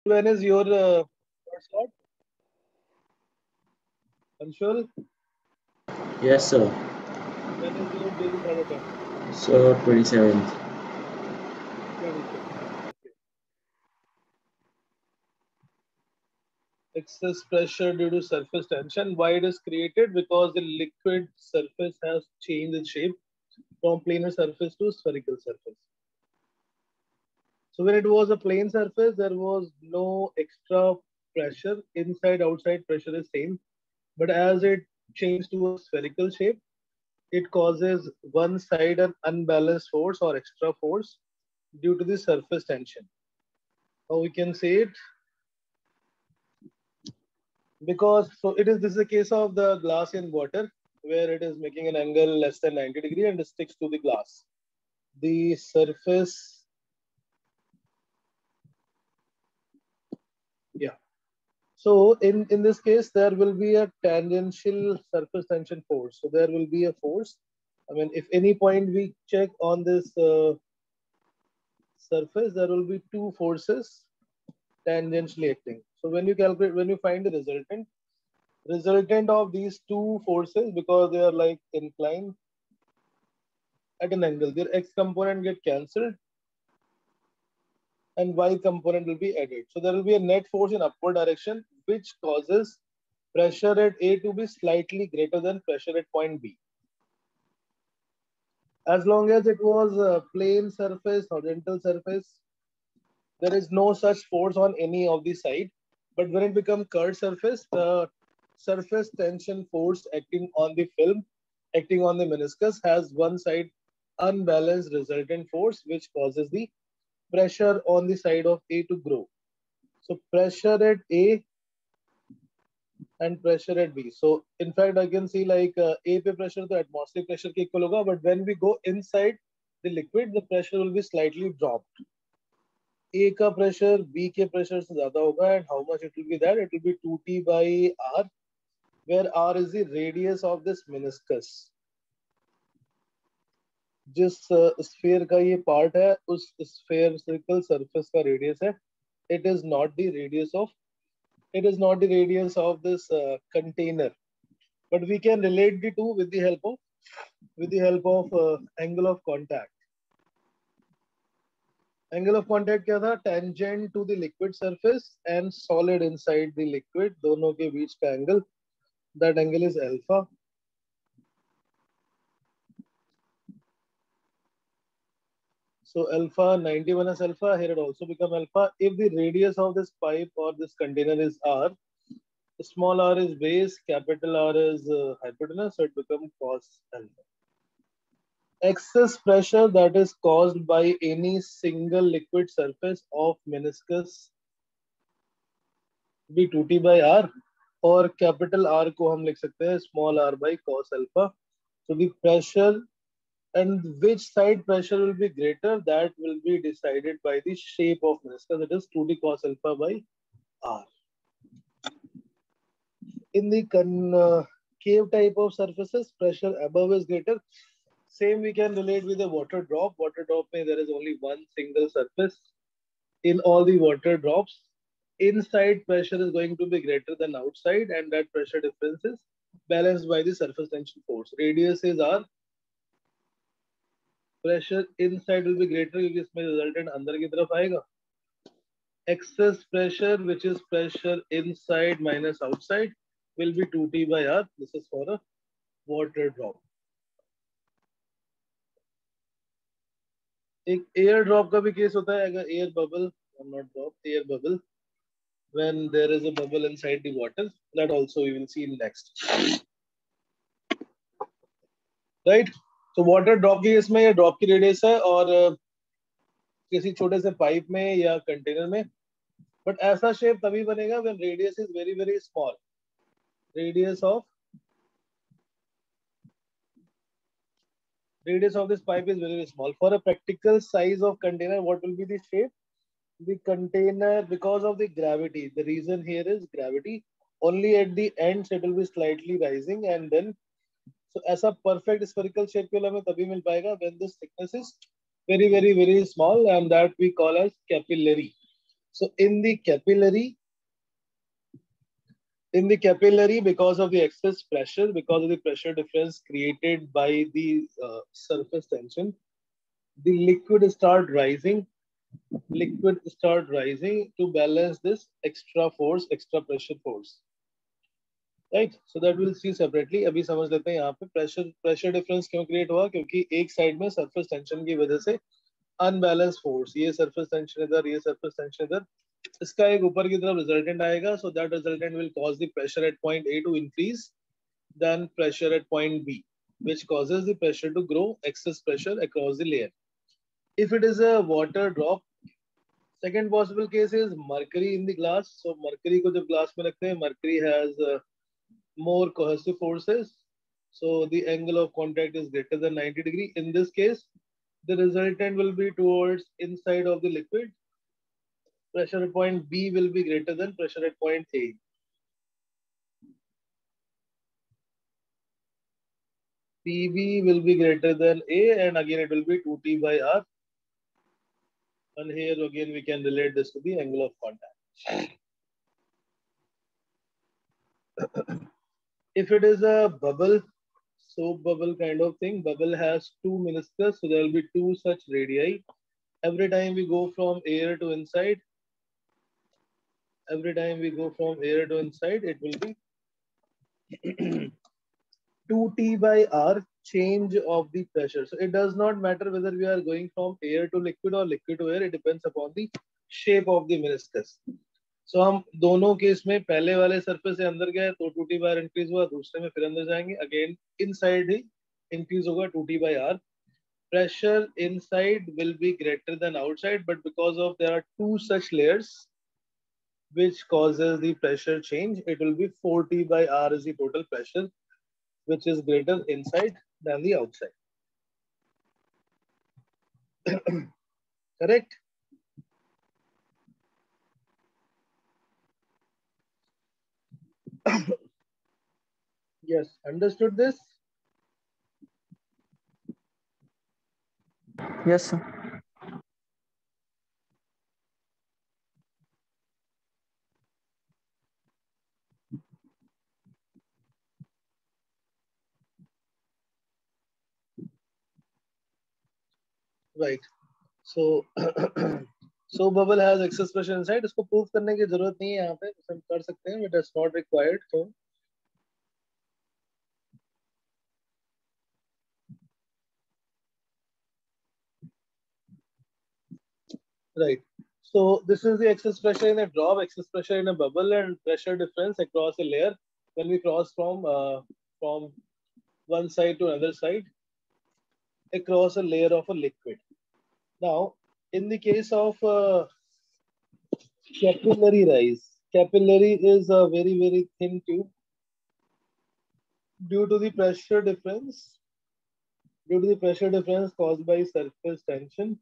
When is your slot? Anshul? Yes, sir. When is your daily thought attempt? So 27th. 27. Okay. Excess pressure due to surface tension. Why it is created? Because the liquid surface has changed its shape from planar surface to spherical surface. So when it was a plane surface, there was no extra pressure. Inside, outside pressure is same. But as it changed to a spherical shape, it causes one side an unbalanced force or extra force due to the surface tension. How we can say it? Because so it is, this is a case of the glass in water where it is making an angle less than 90 degree and it sticks to the glass. The surface, yeah. So in this case, there will be a tangential surface tension force. So there will be a force. I mean, if any point we check on this surface, there will be two forces tangentially acting. So when you calculate, when you find the resultant of these two forces, because they are like inclined at an angle, their x component get cancelled and y component will be added. So there will be a net force in upward direction, which causes pressure at A to be slightly greater than pressure at point B. As long as it was a plane surface, horizontal surface, there is no such force on any of the side. But when it becomes curved surface, the surface tension force acting on the film, acting on the meniscus, has one side unbalanced resultant force, which causes the pressure on the side of A to grow. So pressure at A and pressure at B. So in fact, I can see like A pe pressure the atmospheric pressure ke equal hoga, but when we go inside the liquid, the pressure will be slightly dropped. A का pressure B के pressure से ज़्यादा होगा, and how much it will be that? It will be 2T by R, where R is the radius of this meniscus. जिस sphere का ये part है, उस spherical surface का radius है. It is not the radius of this container, but we can relate the two with the help of angle of contact. Angle of contact क्या था? Tangent to the liquid surface and solid inside the liquid, दोनों के बीच का angle. That angle is alpha. So alpha 90 minus alpha, here it also become alpha. If the radius of this pipe or this container is r, small r is base, capital R is hypotenuse, so it becomes cos alpha. Excess pressure that is caused by any single liquid surface of meniscus be 2T by R, और capital R को हम लिख सकते हैं small r by cos alpha. So the pressure and which side pressure will be greater, that will be decided by the shape of meniscus. It is 2D cos alpha by R. In the concave type of surfaces, pressure above is greater. Same we can relate with a water drop. Water drop mein there is only one single surface. In all the water drops, inside pressure is going to be greater than outside, and that pressure difference is balanced by the surface tension force. Radius is R. Pressure inside will be greater क्योंकि इसमें resultant अंदर की तरफ आएगा. Excess pressure, which is pressure inside minus outside, will be 2T by R. This is for a water drop. एक air drop का भी case होता है. अगर air bubble, not drop, air bubble, when there is a bubble inside the water, that also we will see in next. Right? So water drop की case में ये drop की radius है और किसी छोटे से पाइप में या कंटेनर में. But ऐसा shape तभी बनेगा when radius is very very small. Radius of this pipe is very, very small. For a practical size of container, what will be the shape? The container, because of the gravity, the reason here is gravity, only at the ends it will be slightly rising, and then so ऐसा perfect spherical shape के लिए हमें तभी मिल पाएगा when this thickness is very, very, very small, and that we call as capillary. So in the capillary, because of the excess pressure, because of the pressure difference created by the surface tension, the liquid start rising to balance this extra force, extra pressure force. Right so that will see separately. अभी समझ लेते हैं यहाँ पे pressure difference क्यों create हुआ, क्योंकि एक साइड में सरफेस टेंशन की वजह से अनबैलेंस फोर्स, ये सरफेस टेंशन इधर, ये सरफेस टेंशन इधर, इसका एक ऊपर की तरफ रिजल्टेंट आएगा. So that resultant will cause the pressure at point A to increase then pressure at point B, which causes the pressure to grow, excess pressure across the layer. If it is a water drop, second possible case is mercury in the glass. So mercury को जब glass में रखते हैं, mercury has more cohesive forces, so the angle of contact is greater than 90 degree. In this case, the resultant will be towards inside of the liquid. Pressure at point B will be greater than pressure at point A. PB will be greater than A, and again it will be 2T by R. And here again we can relate this to the angle of contact. If it is a bubble, soap bubble kind of thing, bubble has two meniscus, so there will be two such radii. Every time we go from air to inside, it will be 2T by R change of the pressure. So it does not matter whether we are going from air to liquid or liquid to air. It depends upon the shape of the meniscus. So हम दोनों case में पहले वाले surface से अंदर गए तो 2T by R increase हुआ, दूसरे में फिर अंदर जाएंगे, अगेन इनसाइड ही इंक्रीज होगा 2T by R. Pressure inside will be greater than outside, but because of there are two such layers which causes the pressure change, it will be 4T by R is the total pressure, which is greater inside than the outside. Correct? Yes, understood this? Yes, sir. Right. So so bubble has excess pressure inside. इसको proof करने की जरूरत नहीं है यहाँ पे, हम कर सकते हैं, but that's not required. So right. So this is the excess pressure in a drop, excess pressure in a bubble, and pressure difference across a layer when we cross from one side to another side across a layer of a liquid. Now, in the case of capillary rise, capillary is a very, very thin tube. Due to the pressure difference caused by surface tension,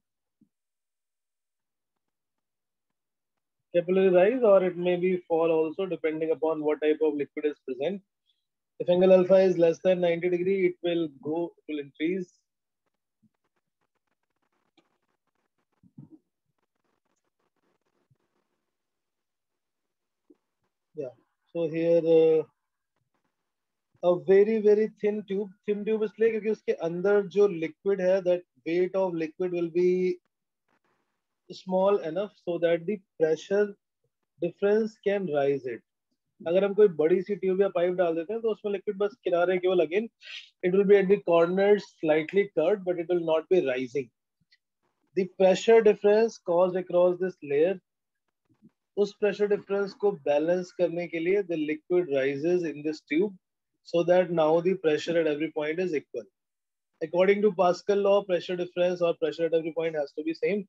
capillary rise, or it may be fall also depending upon what type of liquid is present. If angle alpha is less than 90 degree, it will increase. Yeah. So here a very, very thin tube इसलिए क्योंकि उसके अंदर जो liquid है, that weight of liquid will be small enough so that the pressure difference can rise it. अगर हम कोई बड़ी सी ट्यूब या पाइप डाल देते हैं तो उसमें लिक्विड बस किनारे केवल, again it will be at the corners slightly curved, but it will not be rising. The pressure difference caused across this layer, उस प्रेशर डिफरेंस को बैलेंस करने के लिए the liquid rises in this tube so that now the pressure at every point is equal. According to Pascal law, pressure difference or pressure at every point has to be same.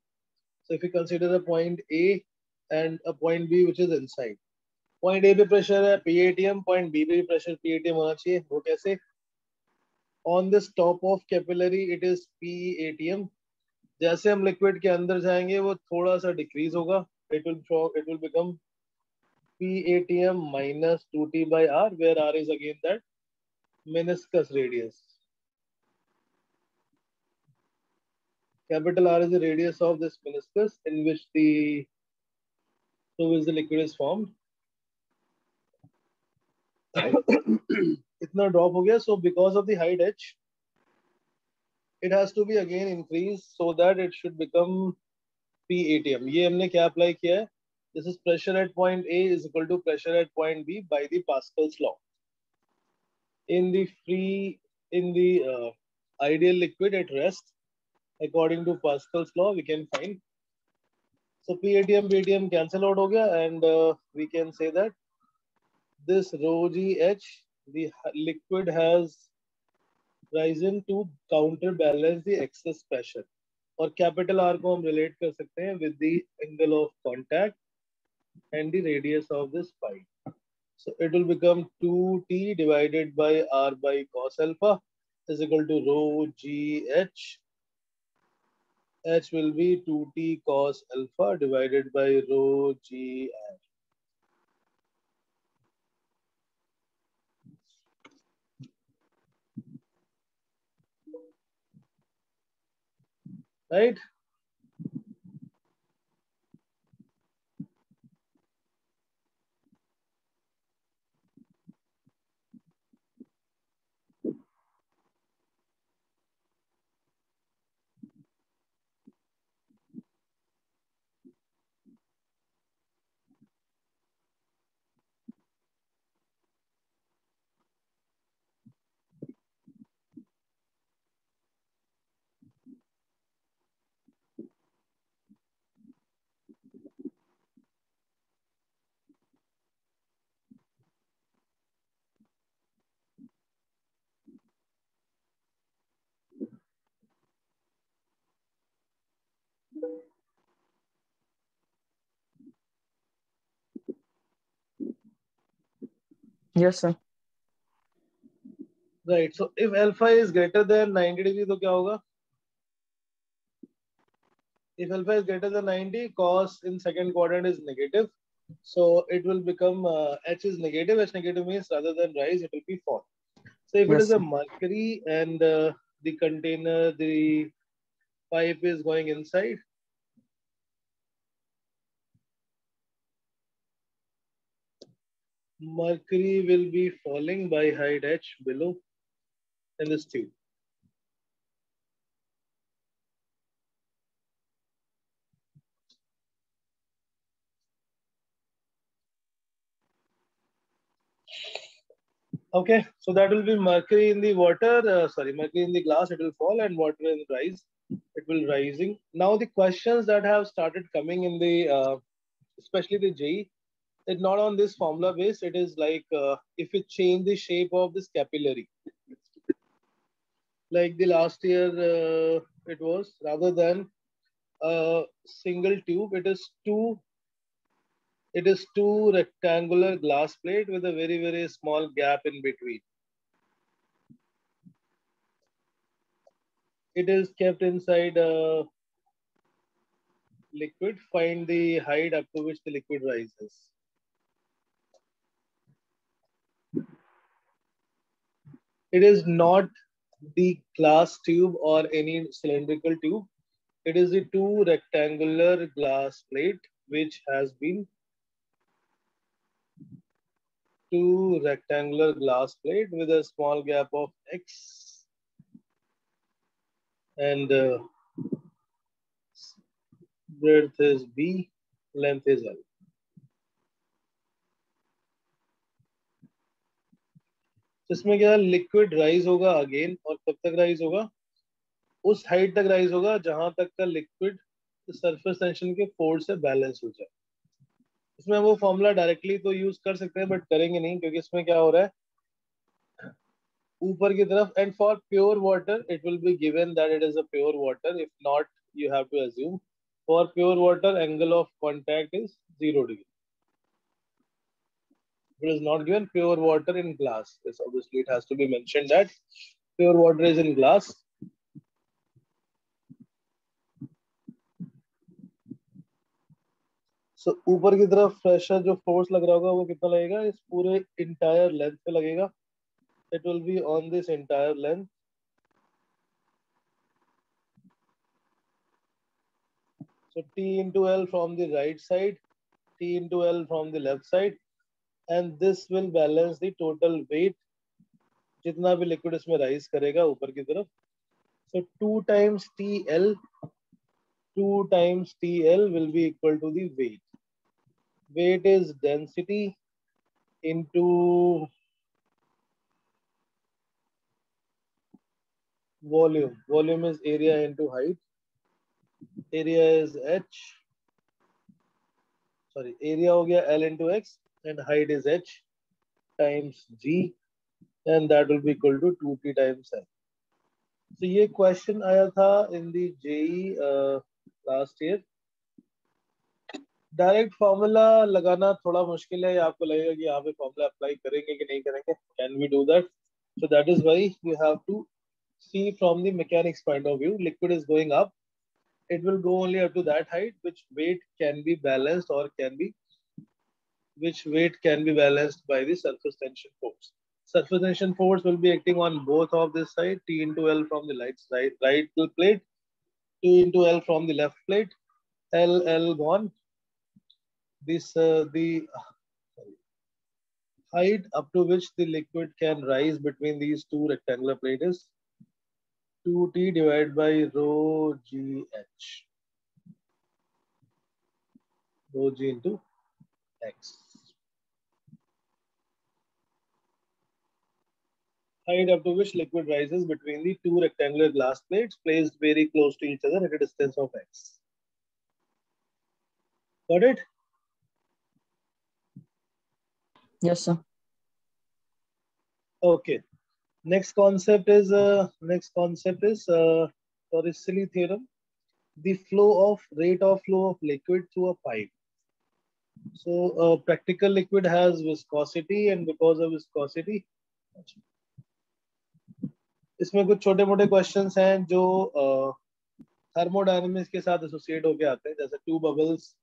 So if you consider a point A and a point B which is inside, point A पे pressure है PATM, point B पे भी pressure PATM होना चाहिए. वो कैसे? On this top of capillary it is PATM. जैसे हम liquid के अंदर जाएंगे वो थोड़ा सा decrease होगा. It will become PATM minus 2T by R, where R is again that meniscus radius. Capital R is the radius of this meniscus in which the through which the liquid is formed. इतना drop हो गया, so because of the height h, it has to be again increased so that it should become P ATM. ये हमने क्या apply किया है? This is pressure at point A is equal to pressure at point B by the Pascal's law. In the ideal liquid at rest, according to Pascal's law, we can find. So P ATM cancel out हो गया, and we can say that this rho g h, the liquid has risen to counterbalance the excess pressure. और capital R को हम relate कर सकते हैं with the angle of contact and the radius of this pipe. So it will become 2t divided by R by cos alpha is equal to rho g h. H will be 2t cos alpha divided by rho g r. Right? Yes, sir. Right. So if alpha is greater than 90 degree, तो क्या होगा? If alpha is greater than 90, cos in second quadrant is negative. So it will become H is negative. H negative means rather than rise, it will be fall. So if it Yes, is a sir. mercury and the container, the pipe is going inside, mercury will be falling by height h below in this tube. Okay, so that will be mercury in the water, mercury in the glass, it will fall, and water will rise, it will rising. Now the questions that have started coming in the, especially the JEE, it's not on this formula base, it is like if you change the shape of this capillary. Like the last year, it was rather than a single tube, it is two rectangular glass plate with a very, very small gap in between. It is kept inside a liquid. Find the height up to which the liquid rises. It is not the glass tube or any cylindrical tube. It is the two rectangular glass plate which has been with a small gap of x and breadth is b, length is l. इसमें क्या liquid rise होगा again, और कब तक rise होगा? उस height तक rise होगा जहां तक का लिक्विड सरफेस टेंशन के फोर्स से बैलेंस हो जाए. इसमें वो फॉर्मूला डायरेक्टली तो यूज कर सकते हैं बट करेंगे नहीं, क्योंकि इसमें क्या हो रहा है ऊपर की तरफ. And for pure water it will be given that it is a pure water. If not you have to assume for pure water angle of contact is 0 degree. It is not given pure water in glass. Yes, obviously it has to be mentioned that pure water is in glass. So ऊपर की तरफ pressure जो force लग रहा होगा वो कितना लगेगा? इस पूरे इंटायर लेंथ पे लगेगा. It will be on this entire length. So T into L from the right side T into L from the left side, and this will balance the total weight जितना भी liquid इसमें rise करेगा ऊपर की तरफ. So 2 times TL will be equal to the weight. Weight is density into volume. Volume is area into height. Area is H. Sorry, area हो गया L into X and height is H times G, and that will be equal to 2T times L. So ये question आया था in the JEE last year. Direct formula लगाना थोड़ा मुश्किल है. आपको लगेगा कि यहाँ पे फॉर्मूला अप्लाई करेंगे कि नहीं करेंगे. Can we do that? So that is why you have to see from the mechanics point of view. Liquid is going up, it will go only up to that height, which weight can be balanced by the surface tension force. Surface tension force will be acting on both of this side. T into L from the right plate, T into L from the left plate, L bond. The height up to which the liquid can rise between these two rectangular plates is 2T divided by rho GH. Rho G into X. Height up to which liquid rises between the two rectangular glass plates placed very close to each other at a distance of X. Got it? Yes, sir. Okay. Next concept is Torricelli theorem. The rate of flow of liquid through a pipe. So practical liquid has viscosity, and because of viscosity, इसमें कुछ छोटे मोटे questions हैं जो thermodynamics के साथ associate होके आते हैं. जैसे two bubbles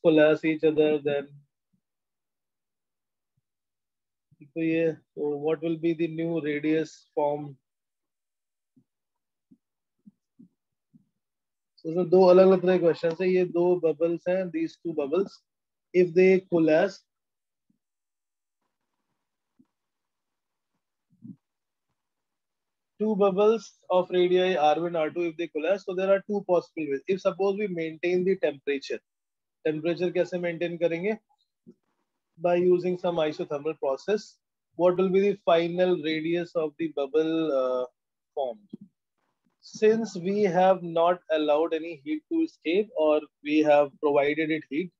coalesce each other, then तो ये what will be the new radius formed? So दो अलग अलग तरह के क्वेश्चंस हैं. ये दो बबल्स हैं, these two bubbles, if they coalesce, two bubbles of radii R1 R2, if they coalesce, so there are two possible ways. If suppose we maintain the temperature कैसे maintain करेंगे? By using some isothermal process. What will be the final radius of the bubble formed? Since we have not allowed any heat to escape, or we have provided it heat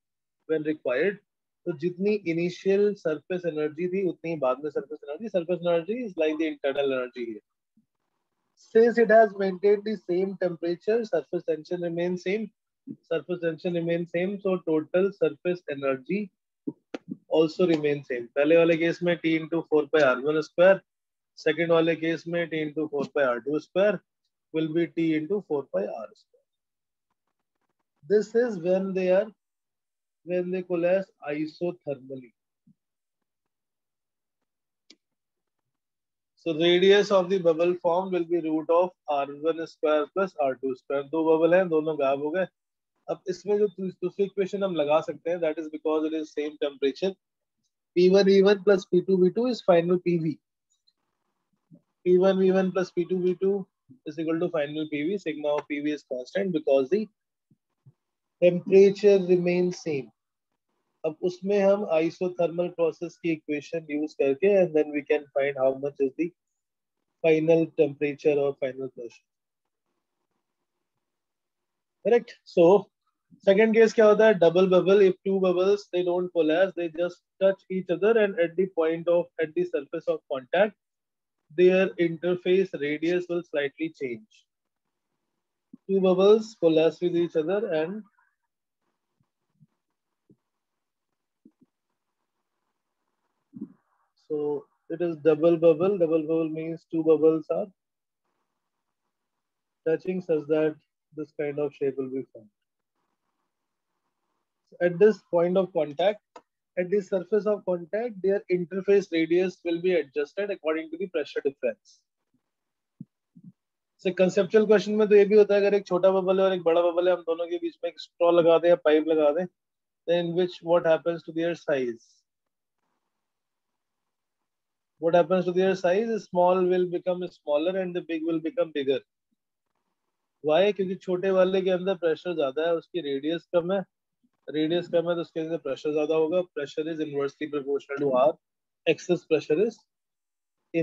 when required, तो जितनी initial surface energy थी उतनी बाद में surface energy is like the internal energy here. Since it has maintained the same temperature, surface tension remains same, so total surface energy also remains same. पहले वाले case में T into 4 pi R1 square, second वाले case में T into 4 pi R2 square will be T into 4 pi R square. This is when they coalesce isothermally. So radius of the bubble formed will be root of R1 square plus R2 square. दो bubble हैं, दोनों गायब हो गए. अब इसमें जो दूसरी इक्वेशन हम लगा सकते हैं, that is because it is same temperature. P1 V1 plus P2 V2 is final PV. P1 V1 plus P2 V2 is equal to final PV. Sigma of PV is constant because the temperature remains same. अब उसमें हम isothermal process की equation use करके, and then we can find how much is the final temperature or final pressure. Correct? So second case क्या होता है? Double bubble. If two bubbles they don't coalesce, they just touch each other, and at the surface of contact, their interface radius will slightly change. Two bubbles coalesce with each other, and so it is double bubble. Double bubble means two bubbles are touching such that this kind of shape will be formed. At this point of contact, at the surface of contact, their interface radius will be adjusted according to the pressure difference. So conceptual question में तो ये भी होता है, अगर एक छोटा bubble है और एक बड़ा बबल है, हम दोनों के बीच में एक स्ट्रॉ लगा दें या पाइप लगा दें, in which what happens to their size? What happens to their size? Small will become smaller and the big will become bigger. Why? क्योंकि छोटे वाले के अंदर प्रेशर ज्यादा है, उसकी रेडियस कम है, रेडियस कम है तो उसके अंदर प्रेशर ज्यादा होगा. Pressure is inversely proportional to R. Excess pressure is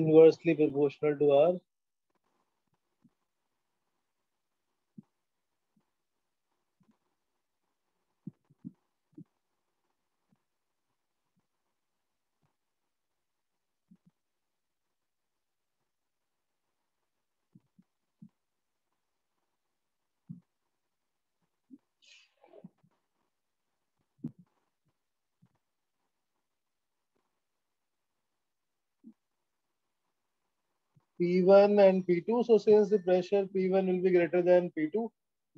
inversely proportional to R. P1 and P2. So since the pressure P1 will be greater than P2,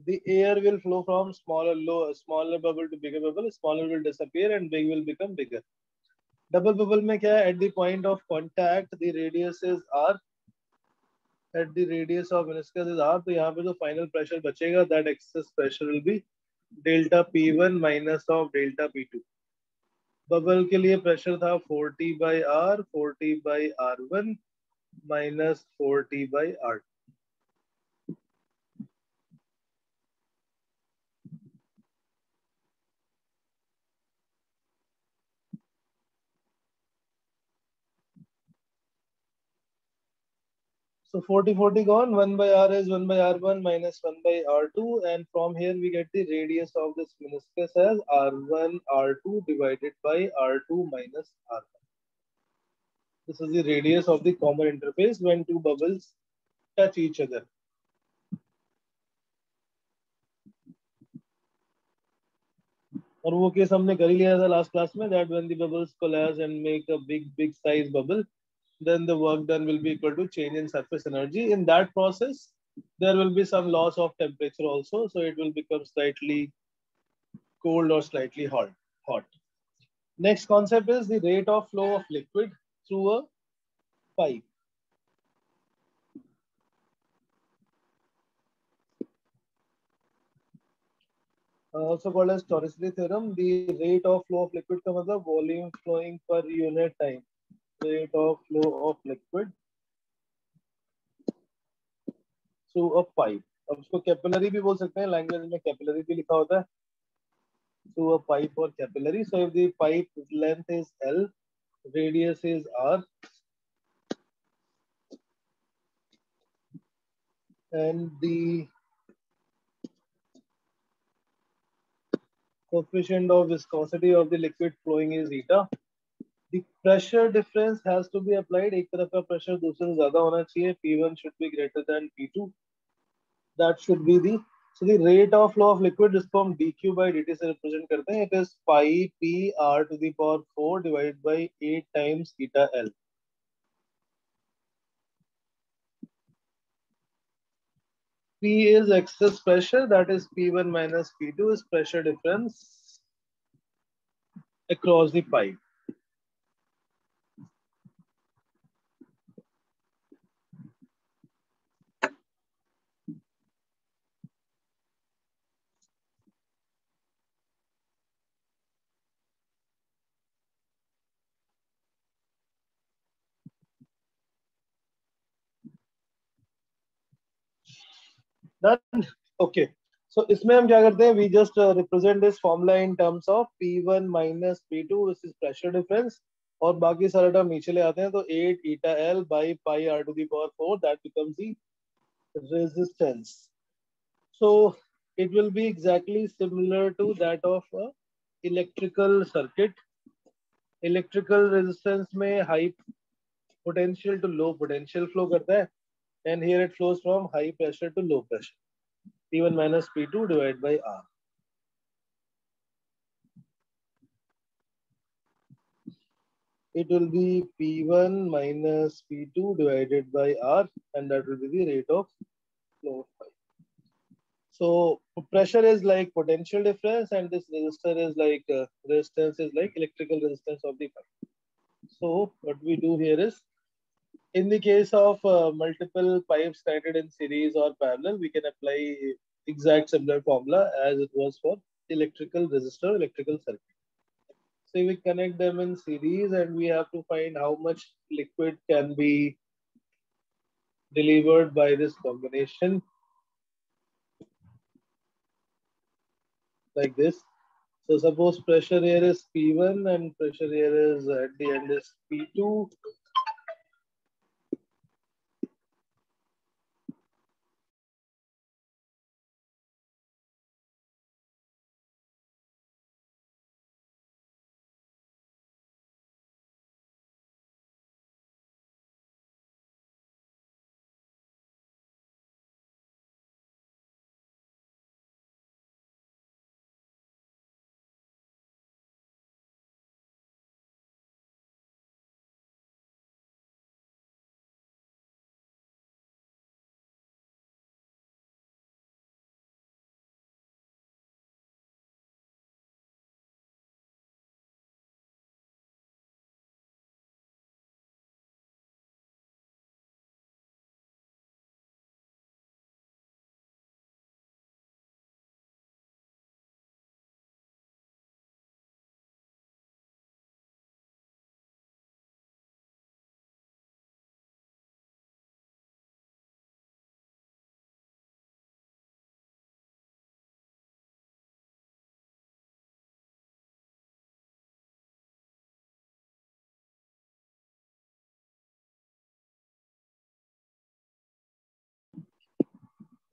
the air will flow from smaller bubble to bigger bubble. Smaller will disappear and big will become bigger. Double bubble में क्या है? At the point of contact, the radius is R. At the radius of meniscus is R. तो यहाँ पे जो final pressure बचेगा, that excess pressure will be delta P1 minus of delta P2. Bubble के लिए प्रेशर था 40 by R, 40 by R1 minus 40 by R2. So 40 gone, 1 by R is 1 by R1 minus 1 by R2, and from here we get the radius of this meniscus as R1 R2 divided by R2 minus R1. This is the radius of the common interface when two bubbles touch each other. और वो case हमने कर ही लिया था last class में, that when the bubbles collapse and make a big size bubble, then the work done will be equal to change in surface energy. In that process, there will be some loss of temperature also, so it will become slightly cold or slightly hot. Next concept is the rate of flow of liquid through a pipe. Also called as Torricelli theorem. The rate of flow of liquid का मतलब volume flowing per unit time. Rate of flow of liquid through a pipe. अब उसको capillary भी बोल सकते हैं, language में capillary भी लिखा होता है. Through a pipe or capillary. So if the pipe length is L, radius is R, and the coefficient of viscosity of the liquid flowing is eta, the pressure difference has to be applied. एक तरफ का pressure दूसरे से ज़्यादा होना चाहिए. P1 should be greater than P2. That should be the, so the rate of flow of liquid जिसको हम dq by dt से represent करते हैं, it is pi p r to the power 4 divided by 8 times eta L. P is excess pressure, that is P1 minus P2 is pressure difference across the pipe. Done. Okay. So इसमें हम क्या करते हैं? We just represent this formula in terms of P1 minus P2, which is pressure difference, और बाकी सारा term नीचे ले आते हैं. तो 8 eta L by pi r to the power 4, that becomes the resistance. So it will be exactly similar to that of electrical circuit. Electrical resistance में high potential to low potential flow करता है, and here it flows from high pressure to low pressure. P1 minus P2 divided by R. It will be P1 minus P2 divided by R, and that will be the rate of flow of pipe. So pressure is like potential difference, and this resistor is like resistance is like electrical resistance of the pipe. So what we do here is, in the case of multiple pipes connected in series or parallel, we can apply exact similar formula as it was for electrical resistor, electrical circuit. So we connect them in series and we have to find how much liquid can be delivered by this combination, like this. So suppose pressure here is P1 and pressure here is at the end is P2.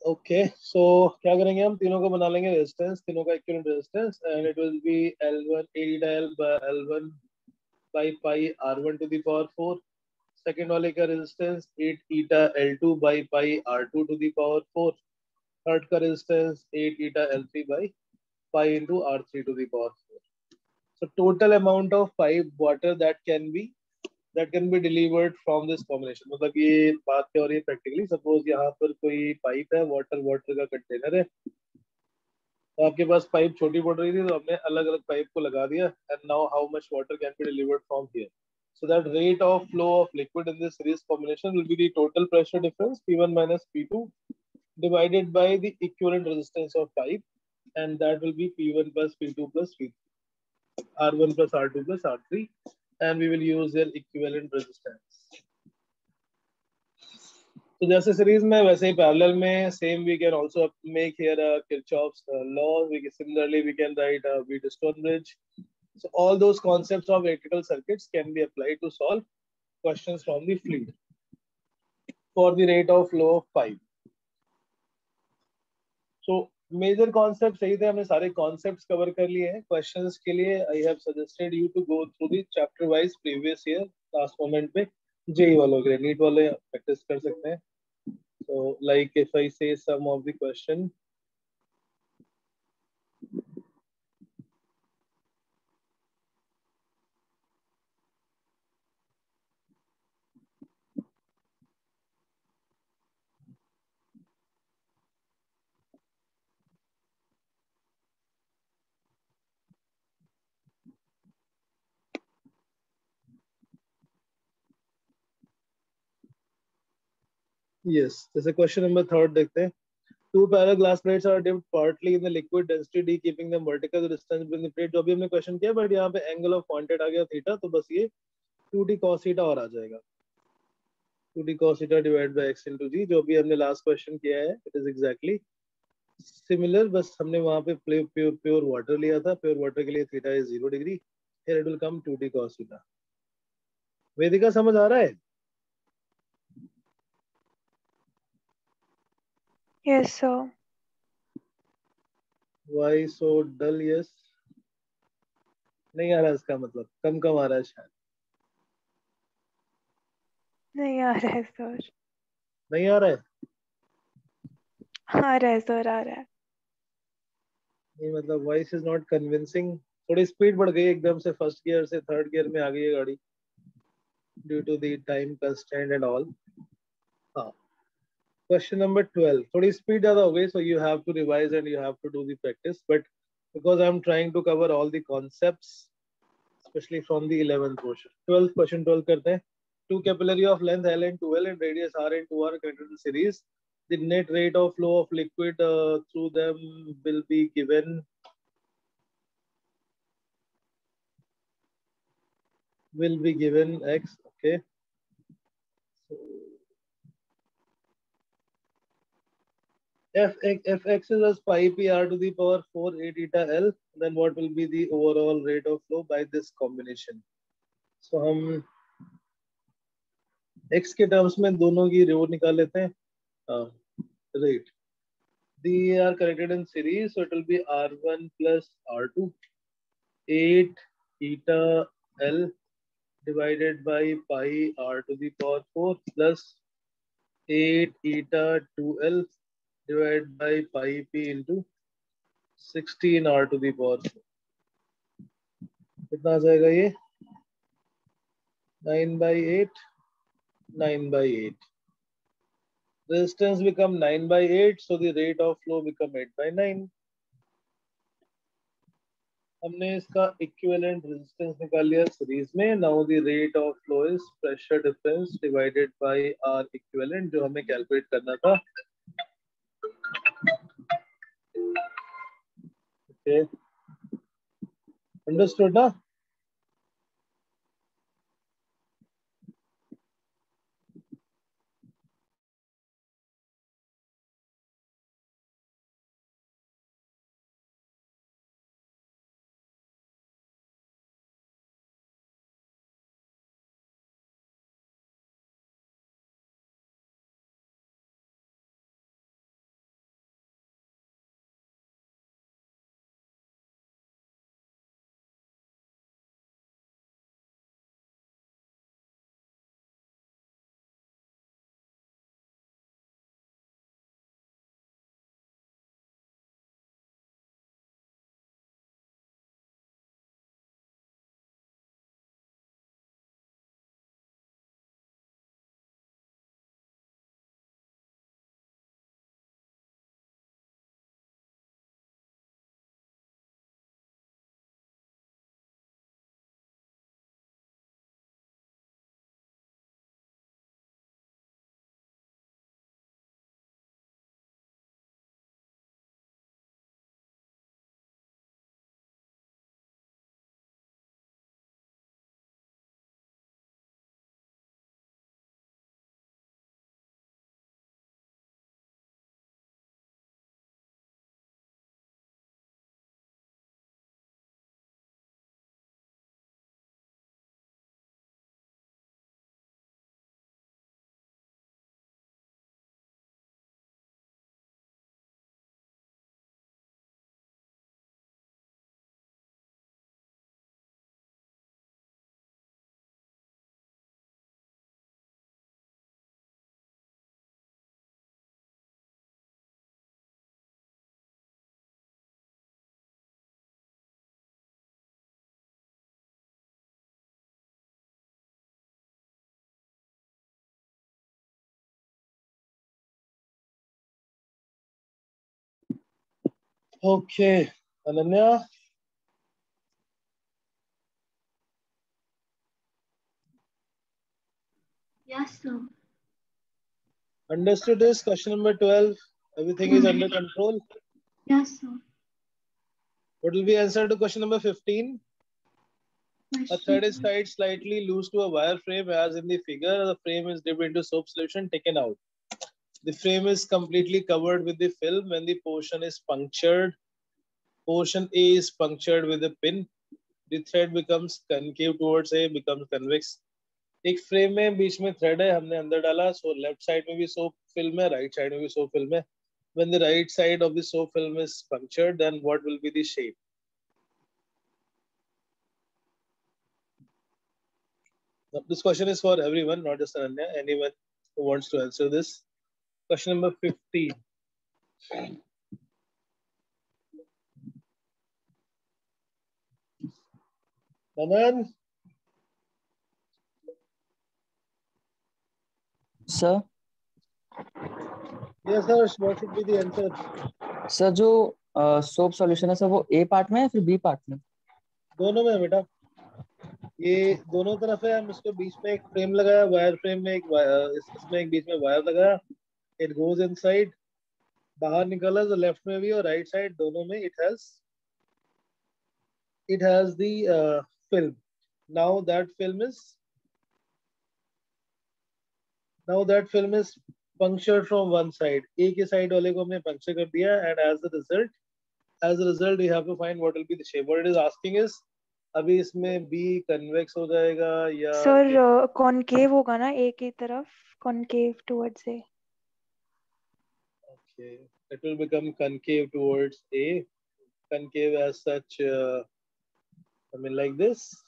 Okay, so क्या करेंगे हम तीनों को बना लेंगे resistance, तीनों का equivalent resistance and it will be L1 AD L1 by pi R1 to the power 4. Second वाले का resistance 8 eta L2 by pi R2 to the power 4. Third का resistance 8 eta L3 by pi into R3 to the power 4. So total amount of pipe water that can be delivered from this combination. मतलब ये बात क्या हो रही है practically, suppose यहाँ पर कोई पाइप है, वाटर का कंटेनर है, तो आपके पास पाइप छोटी पड़ रही थी तो हमने अलग अलग पाइप को लगा दिया and now how much water can be delivered from here. So that rate of flow of liquid in this series combination will be the total pressure difference P1 minus P2 divided by the equivalent resistance of pipe, and that will be P1 plus P2 plus P3, R1 plus R2 plus R3, and we will use their equivalent resistance. तो जैसे series में वैसे ही parallel में same we can also make here Kirchhoff's law. Similarly we can write Wheatstone-Bridge. So all those concepts of electrical circuits can be applied to solve questions from the fluid for the rate of flow of pipe. So major concept सही थे, हमने सारे concepts cover कर लिए हैं. Questions के लिए I have suggested you to go through the chapter wise previous year last moment पे. जेई वालों के लिए, नीट वाले प्रैक्टिस कर सकते हैं. So like if I say some of the question, yes, जैसे क्वेश्चन नंबर 3 देखते हैं. Two parallel glass plates are dipped partly in the liquid density D, keeping them vertical. The distance between the plate, जो भी हमने question किया, but यहाँ पे angle of pointed आ गया थीटा, तो बस ये 2d cos थीटा और आ जाएगा. 2d cos theta divide by x into g, जो भी हमने लास्ट क्वेश्चन किया है, इट इज एग्जैक्टली सिमिलर. बस हमने वहां पे प्योर वाटर लिया था. प्योर वाटर के लिए theta is 0 degree. Here it will come 2d cos theta. Vedika समझ आ रहा है? Yes, sir. Why so dull? Yes, नहीं आ रहा, इसका मतलब कम कम आ रहा है शायद. नहीं आ रहा है सर. नहीं आ रहा है? आ रहा है सर, आ रहा है. नहीं मतलब वॉइस इज नॉट कन्विंसिंग. थोड़ी स्पीड बढ़ गई एकदम से, फर्स्ट गियर से थर्ड गियर में आ गई है गाड़ी due to the time constraint and all. हाँ, क्वेश्चन नंबर 12 थोड़ी स्पीड ज्यादा हो गई, so you have to revise and you have to do the practice, but because I am trying to cover all the concepts specially from the 11th portion. 12th question 12 करते हैं. Two capillary of length L and 2L and radius R and 2R connected in series. The net rate of flow of liquid through them will be given will be given x. Okay. So if x is as pi p r to the power 4 a theta l, then what will be the overall rate of flow by this combination? So हम x के terms में दोनों की रो निकाल लेते हैं. Rate. They are connected in series, so it will be r1 plus r2 8 theta l divided by pi r to the power 4 plus 8 eta 2l divided by pi p into 16 r to the power 4. कितना आ जाएगा ये? 9 by 8, 9 by 8. Resistance become 9 by 8, so the rate of flow become 8 by 9. हमने इसका equivalent resistance निकाल लिया series में. Now the rate of flow is pressure difference divided by R equivalent, जो हमें कैलकुलेट करना था. ओके, अंडरस्टूड ना? Okay, Ananya. Yes, sir. Understood this? Question number 12. Everything is under control. Yes, sir. What will be answer to question number 15? A thread is tied slightly loose to a wire frame as in the figure. The frame is dipped into soap solution, taken out. The frame is completely covered with the film when the portion is punctured. Portion A is punctured with a pin. The thread becomes concave towards A, becomes convex. एक frame में बीच में thread है, हमने अंदर डाला, so left side में भी soap film है, राइट साइड में भी सोप फिल्म है. When the right side of the soap film is punctured, then what will be the shape? This question is for everyone, not just Ananya. Anyone who wants to answer this. Question number 15. Naman? Sir, Yes, sir. What should be the answer? Sir जो soap solution है sir वो ए part में है फिर B part में? दोनों में बेटा. ये दोनों तरफ है. हम इसको बीच में एक फ्रेम लगाया, वायर फ्रेम में एक इसमें एक बीच में वायर लगाया. It goes inside. बाहर निकला तो लेफ्ट में भी और राइट साइड दोनों में it has the film. Now that film is punctured from one side. A के side वाले को हमने puncture कर दिया, and as a result we have to find what will be the shape. What it is asking is अभी इसमें B convex हो जाएगा या सर कॉनकेव होगा ना ए की तरफ, concave towards a. okay, it will become concave towards A. Concave as such, I mean like this.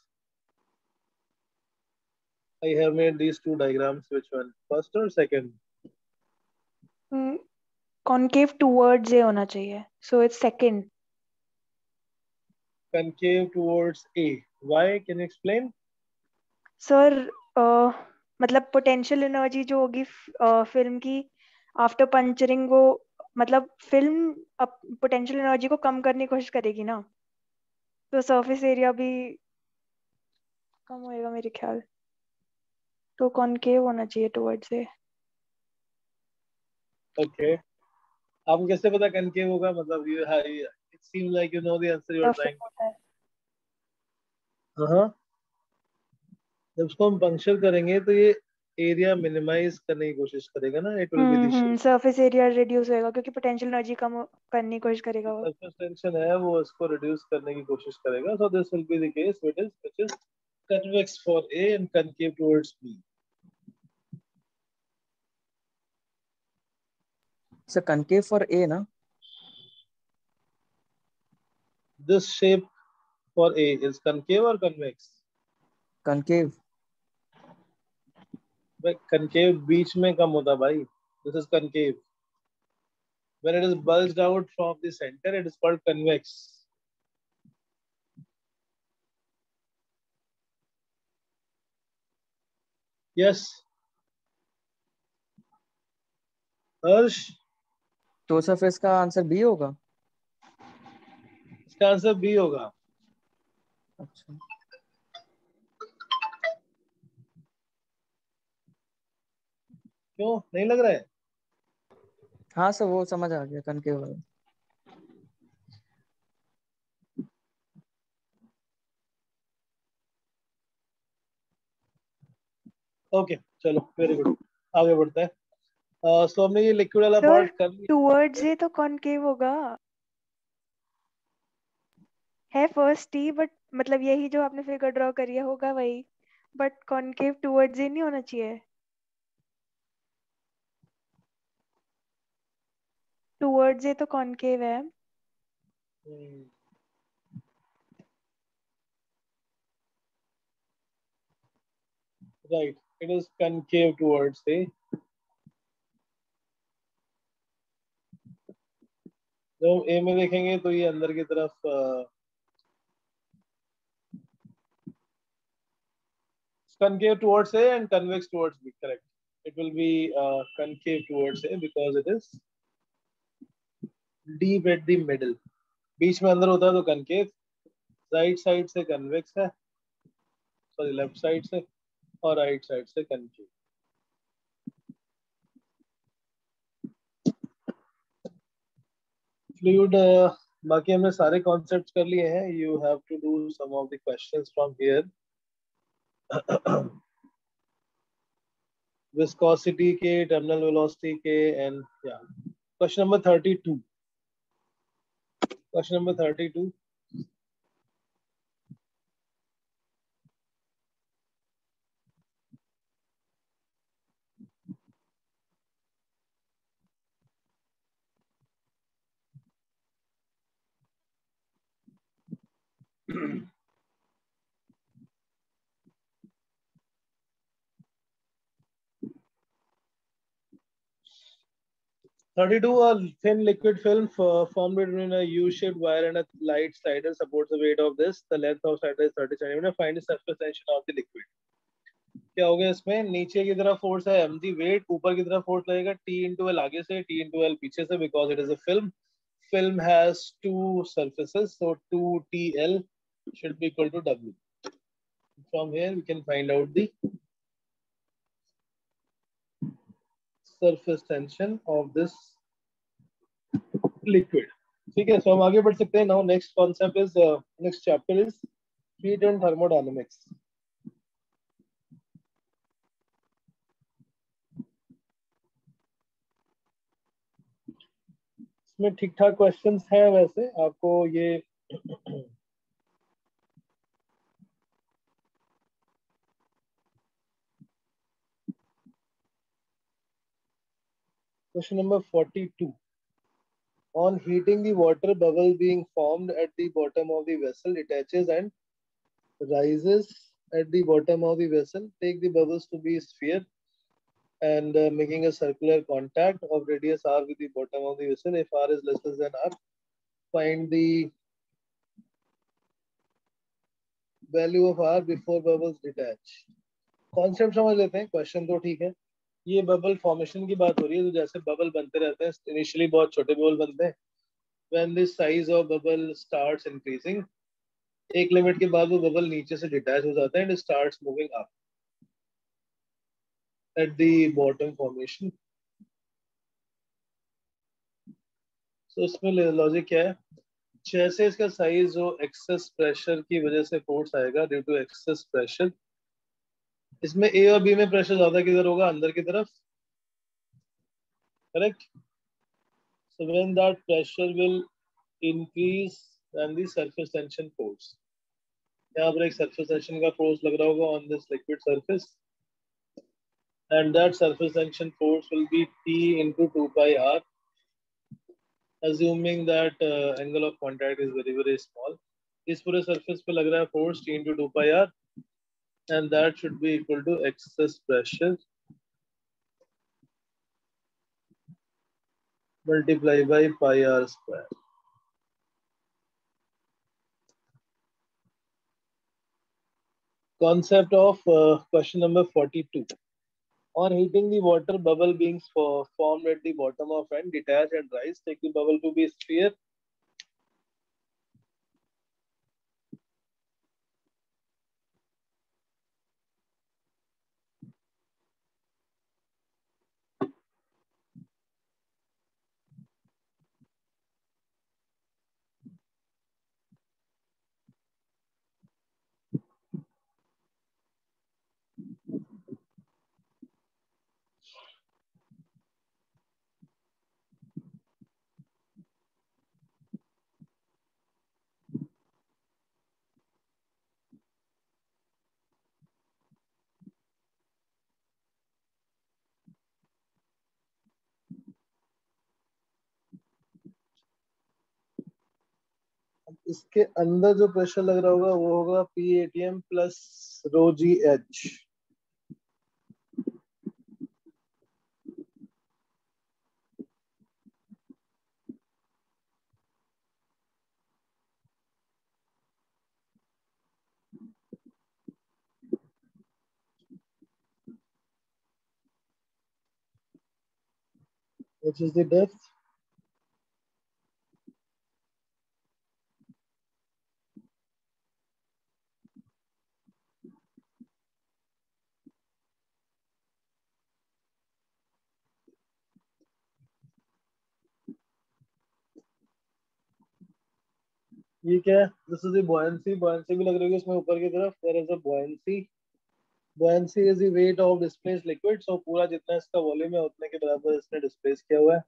I have made these two diagrams. Which one? First or second? Concave towards a होना चाहिए. So it's second. Concave towards A. Why? Can you explain? Sir मतलब potential energy जो होगी film की after puncturing, वो मतलब film potential energy को कम करने की कोशिश करेगी ना, तो सरफेस एरिया भी कम होएगा मेरे ख्याल. तो कॉनकेव होना चाहिए टुवर्ड्स ए. Okay. आपको कैसे पता concave होगा? मतलब it seems like you know the answer you are trying. हाँ. जब उसको हम पंक्चर करेंगे तो ये एरिया मिनिमाइज करने की कोशिश करेगा ना. It will be the shape. Surface area reduce होएगा क्योंकि पोटेंशियल एनर्जी कम करने की कोशिश करेगा वो. Surface tension है वो इसको रिड्यूस करने की कोशिश करेगा. So this will be the case which is convex for A and concave towards B. So concave for A ना. This shape for A is concave or convex? Concave. Concave बीच में कम होता भाई. This is concave. When it is bulged out from the center, it is called convex. Yes. हर्ष, तो surface का answer B होगा. इसका answer B होगा. अच्छा. क्यों नहीं लग रहा है? हाँ सर, वो समझ आ गया concave वाला. ओके चलो वेरी गुड. आगे बढ़ते हैं. सो हमने ये लिक्विड वाला सर पार्ट कर लिया. टुवर्ड्स ए तो कॉनकेव होगा है फर्स्ट टी, बट मतलब यही जो आपने फिगर ड्रॉ करी है होगा वही, बट कॉनकेव टुवर्ड्स ए नहीं होना चाहिए. टुवर्ड्स ए तो कॉनकेव है. Right, it is concave towards A. जब हम A में देखेंगे तो ये अंदर की तरफ concave towards A and convex towards B. Correct. It will be concave towards A because it is deep at the middle. बीच में अंदर होता है तो concave. राइट साइड से convex है, सॉरी लेफ्ट साइड से, और राइट साइड से concave. फ्लूइड बाकी हमने सारे कॉन्सेप्ट्स कर लिए हैं. You have to do some of the questions from here. Viscosity के, टर्मिनल वेलोसिटी के, एंड या question number 32. Question number 32. A thin liquid film formed between a U-shaped wire and a light slider supports the weight of this. The length of slider is 30 cm. Find the surface tension of the liquid. क्या हो गया इसमें? नीचे की तरफ force है mg wait, ऊपर की तरफ फोर्स लगेगा T into L आगे से, T into L पीछे से, because it is a film. Film has two surfaces, so 2TL should be equal to W. From here we can find out the surface tension of this liquid. ठीक है, so हम आगे बढ़ सकते हैं. Now next concept is next chapter is heat and thermodynamics. इसमें ठीक ठाक क्वेश्चंस हैं वैसे आपको ये question number 42. On heating, the water bubble being formed at the bottom of the vessel detaches and rises at the bottom of the vessel. Take the bubbles to be sphere and making a circular contact of radius r with the bottom of the vessel. If r is lesser than r, find the value of r before bubbles detach. Concept समझ लेते हैं, question तो ठीक है। ये bubble formation की बात हो रही है, तो जैसे बबल बनते रहते हैं, इनिशियली बहुत छोटे बबल बनते हैं। When the size of bubble starts increasing, एक लिमिट के बाद वो बबल नीचे से डिटैच हो जाता है and starts moving up at the bottom formation. So इसमें लॉजिक क्या है, जैसे इसका साइज जो एक्सेस प्रेशर की वजह से फोर्स आएगा ड्यू टू एक्सेस प्रेशर, इसमें ए और बी में प्रेशर ज्यादा किधर होगा, अंदर की तरफ, correct. So when that pressure will increase, then the surface tension force, यहाँ पर एक surface tension का force लग रहा होगा on this liquid surface, and that surface tension force will be T into 2 pi r, assuming that angle of contact is very very small. इस पूरे surface पे लग रहा है force T into 2 pi r, and that should be equal to excess pressure multiplied by pi r square. Concept of question number 42. On heating, the water bubble being formed at the bottom of and detach and rise. Take the bubble to be a sphere. इसके अंदर जो pressure लग रहा होगा वो होगा PATM plus row GH. Which is the depth? ये क्या है? This is the buoyancy. Buoyancy भी लग रही है इसमें ऊपर की तरफ. There is a buoyancy. Buoyancy is the weight of displaced liquid. So पूरा जितना इसका वॉल्यूम है उतने के बराबर इसने डिस्प्लेस किया हुआ है.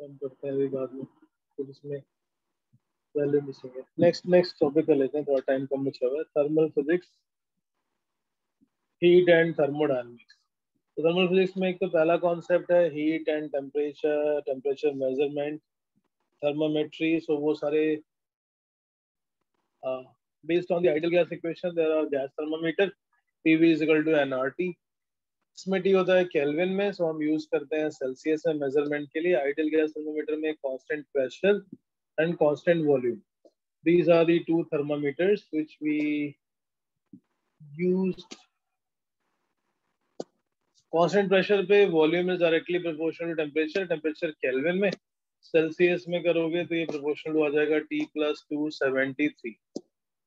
कम करते हैं अभी बाद में, फिर इसमें वैल्यू मिसिंग है. नेक्स्ट टॉपिक कर लेते हैं, थोड़ा टाइम कम बचा हुआ है. Thermal physics, heat and thermodynamics. तो थर्मल फिजिक्स में एक तो पहला कॉन्सेप्ट है heat and temperature measurement, thermometry. So वो सारे based on the ideal gas equation, there are gas thermometer, PV is equal to nRT. इसमें टी होता है केल्विन में, सो हम यूज करते हैं सेल्सियस में मेजरमेंट के लिए। आइडियल गैस थर्मोमीटर में constant pressure and constant volume, these are the two thermometers which we used. Constant pressure पे volume is directly proportional to temperature, temperature Kelvin में। सेल्सियस में करोगे तो ये प्रोपोर्शनल आ जाएगा T+273,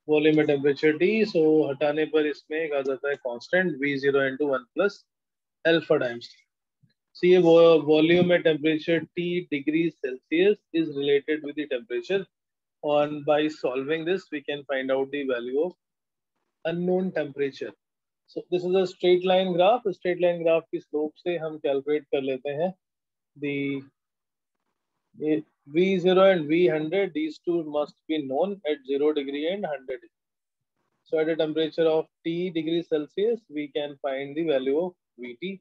वॉल्यूम में टेम्परेचर T, सो हटाने पर इसमें एक आ जाता है constant V0 × 1 + alpha times T। So ये वॉल्यूम में temperature T degree Celsius is related with the temperature, and by solving this we can find out the value of unknown temperature. So this is a straight line graph. Straight line graph की slope से हम calculate कर लेते हैं the V0 and V100, these two must be known at 0 degree and 100 degree. So at a temperature of T degree Celsius we can find the value of Vt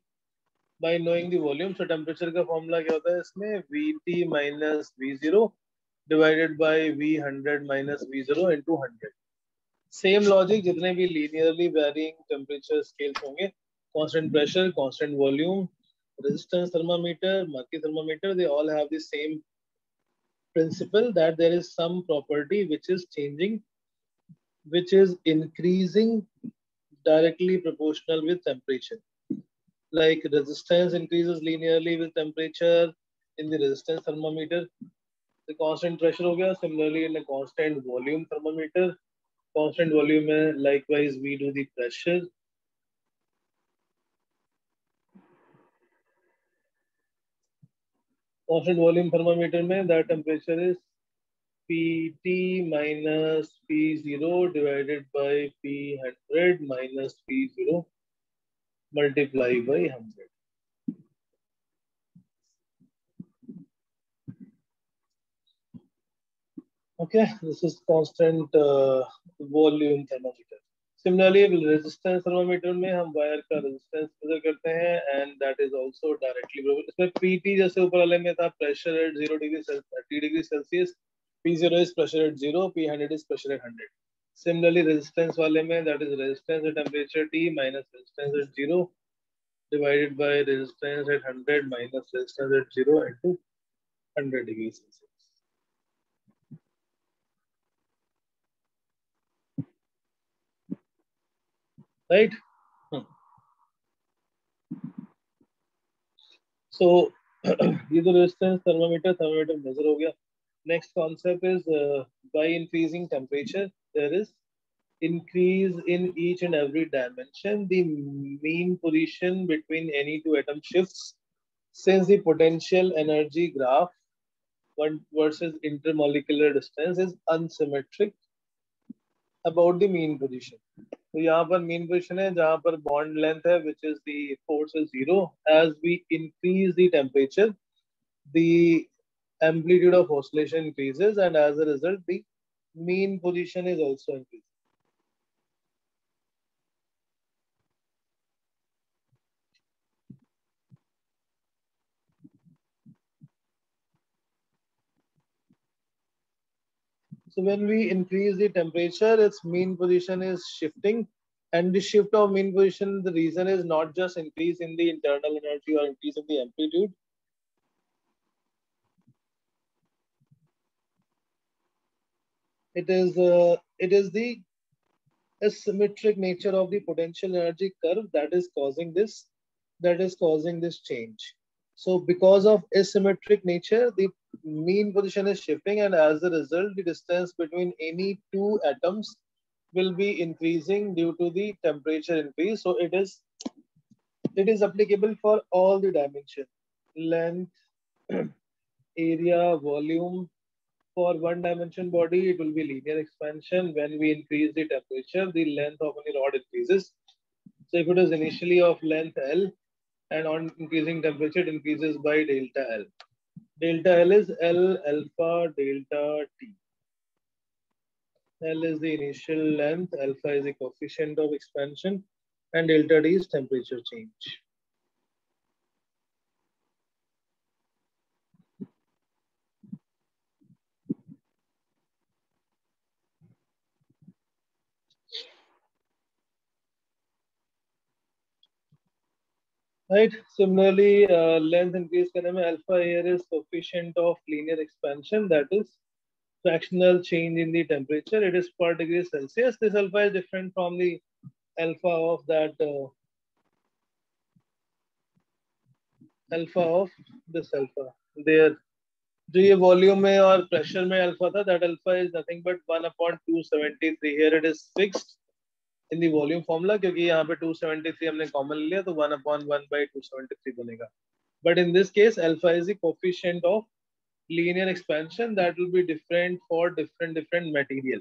by knowing the volume. So temperature का formula क्या होता है इसमें, Vt minus V0 divided by V100 minus V0 into 100. Same logic, जितने भी linearly varying temperature scales होंगे, constant pressure, constant volume, resistance thermometer, mercury thermometer, they all have the same principle that there is some property which is changing, which is increasing directly proportional with temperature. Like resistance increases linearly with temperature in the resistance thermometer. The constant pressure हो गया. Similarly in a constant volume thermometer, constant volume में likewise we do the pressure. Constant volume thermometer में that temperature is Pt minus P0 divided by P100 minus P0 multiply by 100. Okay, this is constant volume thermometer. Similarly, resistance thermometer में हम wire का resistance measure करते हैं and that is also directly इसमें PT जैसे ऊपर वाले में था pressure at 0 degree Celsius, T degree Celsius, P0 is pressure at 0, P100 is pressure at 100. Similarly, resistance वाले में that is resistance at temperature T minus resistance at 0 divided by resistance at 100 minus resistance at 0 into 100 degrees Celsius. Right? So ये तो resistance thermometer measure हो गया. Next concept is by increasing temperature there is increase in each and every dimension. The mean position between any two atoms shifts since the potential energy graph one versus intermolecular distance is unsymmetric about the mean position. तो यहाँ पर mean position है जहाँ पर bond length है which is the force is 0. As we increase the temperature, the amplitude of oscillation increases and as a result the mean position is also increasing. So when we increase the temperature, its mean position is shifting, and the shift of mean position, the reason is not just increase in the internal energy or increase in the amplitude. It is the asymmetric nature of the potential energy curve that is causing this change. So because of asymmetric nature, the mean position is shifting and as a result, the distance between any two atoms will be increasing due to the temperature increase. So it is applicable for all the dimensions, length, area, volume. For one dimension body, it will be linear expansion. When we increase the temperature, the length of any rod increases. So if it is initially of length L and on increasing temperature, it increases by delta L. Delta L is L alpha delta T. L is the initial length, alpha is the coefficient of expansion, and delta T is temperature change. Right. Similarly, length increase करने में alpha here is coefficient of linear expansion, that is fractional change in the temperature. It is per degree Celsius. This alpha is different from the alpha of that alpha of this alpha. There, जो ये volume में और pressure में alpha था, that alpha is nothing but 1/273. Here it is fixed in the volume formula, क्योंकि यहाँ पे 273 हमने कॉमन लिया तो 1/1/273 बनेगा. But in this case, alpha is the coefficient of linear expansion that will be different for different material.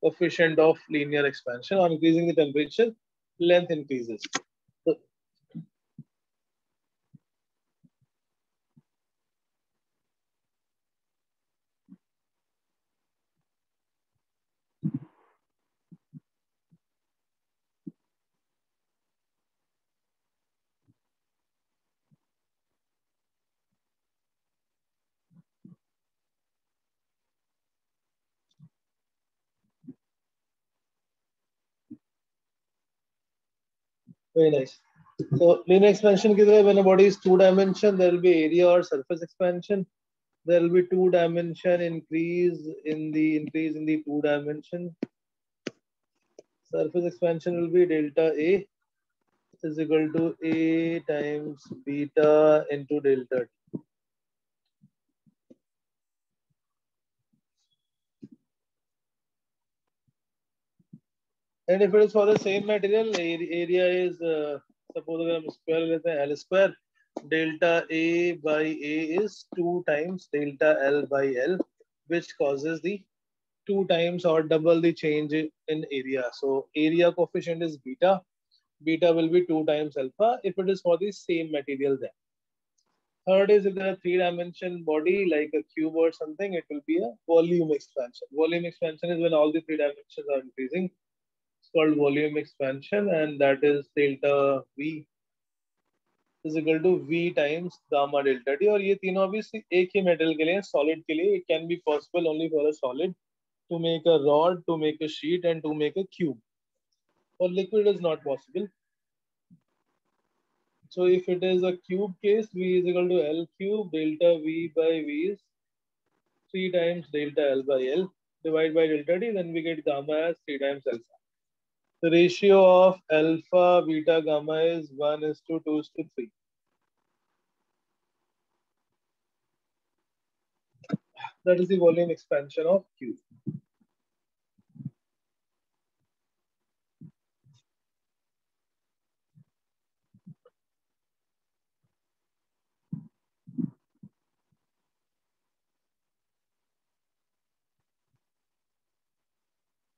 Coefficient of linear expansion. On increasing the temperature, length increases. So, very nice. So linear expansion की तरह when a body is two dimension, there will be area or surface expansion. There will be two dimension increase in the two dimension. Surface expansion will be delta A is equal to A times beta into delta T. And if it is for the same material, area is suppose अगर हम square लेते हैं L square, delta A by A is 2 times delta L by L, which causes the 2 times or double the change in area. So area coefficient is beta. Beta will be 2 times alpha if it is for the same material then. Third is if there are 3-dimension body like a cube or something, it will be a volume expansion. Volume expansion is when all the 3 dimensions are increasing. It's called volume expansion, and that is delta V is equal to V times gamma delta T. और ये तीनों भी एक ही metal के लिए, solid के लिए. It can be possible only for a solid to make a rod, to make a sheet, and to make a cube. For liquid is not possible. So if it is a cube case, V is equal to L cube, delta V by V is 3 times delta L by L, divided by delta T, then we get gamma as 3 times alpha. The ratio of alpha, beta, gamma is 1:2:3. That is the volume expansion of cube.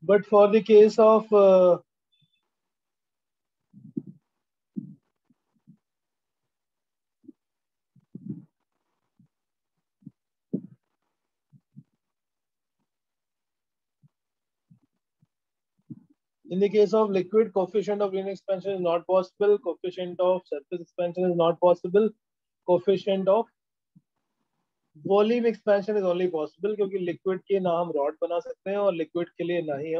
But for the case of in the case of liquid, coefficient of linear expansion is not possible. Coefficient of surface expansion is not possible. Coefficient of volume expansion is only possible क्योंकि liquid के ना हम rod बना सकते हैं और liquid के लिए ना ही